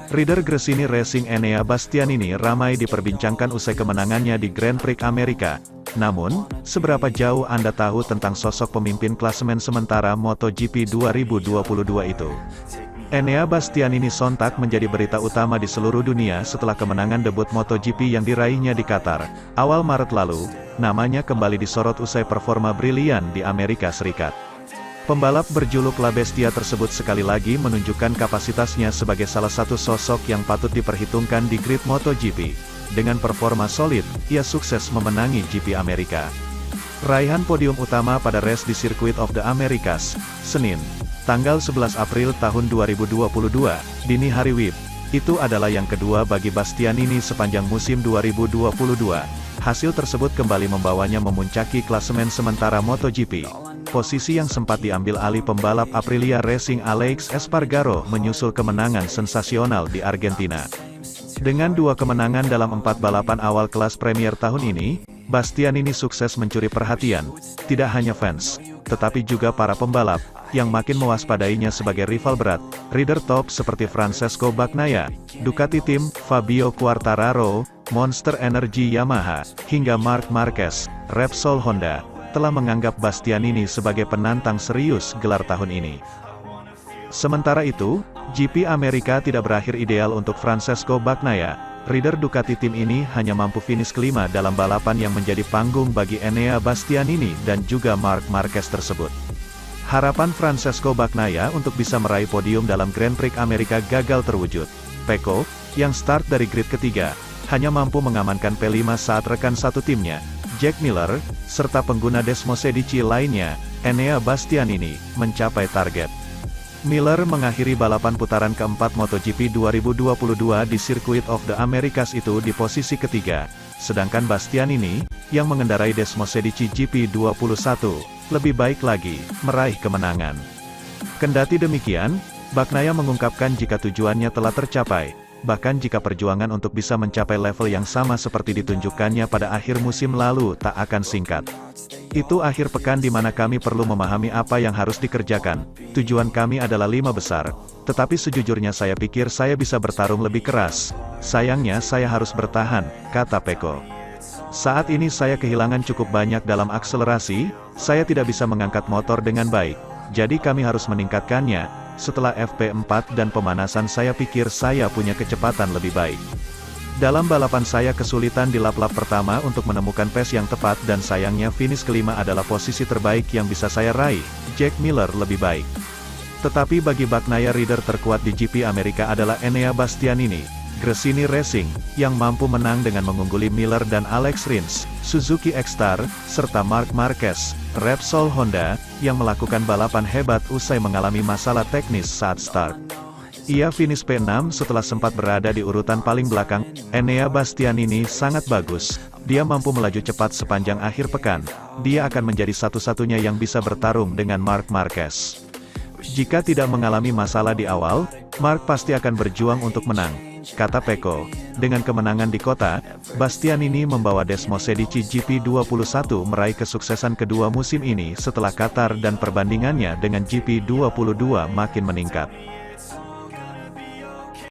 Rider Gresini Racing Enea Bastianini ramai diperbincangkan usai kemenangannya di Grand Prix Amerika. Namun, seberapa jauh Anda tahu tentang sosok pemimpin klasemen sementara MotoGP 2022 itu? Enea Bastianini sontak menjadi berita utama di seluruh dunia setelah kemenangan debut MotoGP yang diraihnya di Qatar, awal Maret lalu. Namanya kembali disorot usai performa brilian di Amerika Serikat. Pembalap berjuluk La Bestia tersebut sekali lagi menunjukkan kapasitasnya sebagai salah satu sosok yang patut diperhitungkan di grid MotoGP. Dengan performa solid, ia sukses memenangi GP Amerika. Raihan podium utama pada race di Circuit of the Americas, Senin, tanggal 11 April tahun 2022, dini hari WIB. Itu adalah yang kedua bagi Bastianini sepanjang musim 2022. Hasil tersebut kembali membawanya memuncaki klasemen sementara MotoGP. Posisi yang sempat diambil alih pembalap Aprilia Racing Alex Espargaro menyusul kemenangan sensasional di Argentina. Dengan 2 kemenangan dalam 4 balapan awal kelas Premier tahun ini, Bastianini sukses mencuri perhatian, tidak hanya fans, tetapi juga para pembalap, yang makin mewaspadainya sebagai rival berat. Rider top seperti Francesco Bagnaia, Ducati Team, Fabio Quartararo, Monster Energy Yamaha, hingga Marc Marquez, Repsol Honda, telah menganggap Bastianini sebagai penantang serius gelar tahun ini. Sementara itu, GP Amerika tidak berakhir ideal untuk Francesco Bagnaia. Rider Ducati Team ini hanya mampu finish kelima dalam balapan yang menjadi panggung bagi Enea Bastianini dan juga Marc Marquez tersebut. Harapan Francesco Bagnaia untuk bisa meraih podium dalam Grand Prix Amerika gagal terwujud. Pecco, yang start dari grid ketiga, hanya mampu mengamankan P5 saat rekan satu timnya, Jack Miller, serta pengguna Desmosedici lainnya, Enea Bastianini, mencapai target. Miller mengakhiri balapan putaran keempat MotoGP 2022 di Circuit of the Americas itu di posisi ketiga, sedangkan Bastianini, yang mengendarai Desmosedici GP21, lebih baik lagi, meraih kemenangan. Kendati demikian, Bagnaia mengungkapkan jika tujuannya telah tercapai, bahkan jika perjuangan untuk bisa mencapai level yang sama seperti ditunjukkannya pada akhir musim lalu tak akan singkat. Itu akhir pekan di mana kami perlu memahami apa yang harus dikerjakan. Tujuan kami adalah 5 besar, tetapi sejujurnya saya pikir saya bisa bertarung lebih keras. Sayangnya saya harus bertahan, kata Pecco. Saat ini saya kehilangan cukup banyak dalam akselerasi, saya tidak bisa mengangkat motor dengan baik. Jadi kami harus meningkatkannya. Setelah FP4 dan pemanasan saya pikir saya punya kecepatan lebih baik. Dalam balapan saya kesulitan di lap-lap pertama untuk menemukan pace yang tepat dan sayangnya finish kelima adalah posisi terbaik yang bisa saya raih. Jack Miller lebih baik. Tetapi bagi Bagnaia rider terkuat di GP Amerika adalah Enea Bastianini, Gresini Racing, yang mampu menang dengan mengungguli Miller dan Alex Rins, Suzuki X-Star, serta Marc Marquez, Repsol Honda, yang melakukan balapan hebat usai mengalami masalah teknis saat start. Ia finish P6 setelah sempat berada di urutan paling belakang. Enea Bastianini sangat bagus, dia mampu melaju cepat sepanjang akhir pekan, dia akan menjadi satu-satunya yang bisa bertarung dengan Marc Marquez. Jika tidak mengalami masalah di awal, Marc pasti akan berjuang untuk menang, kata Pecco. Dengan kemenangan di kota, Bastianini membawa Desmosedici GP21 meraih kesuksesan kedua musim ini setelah Qatar dan perbandingannya dengan GP22 makin meningkat.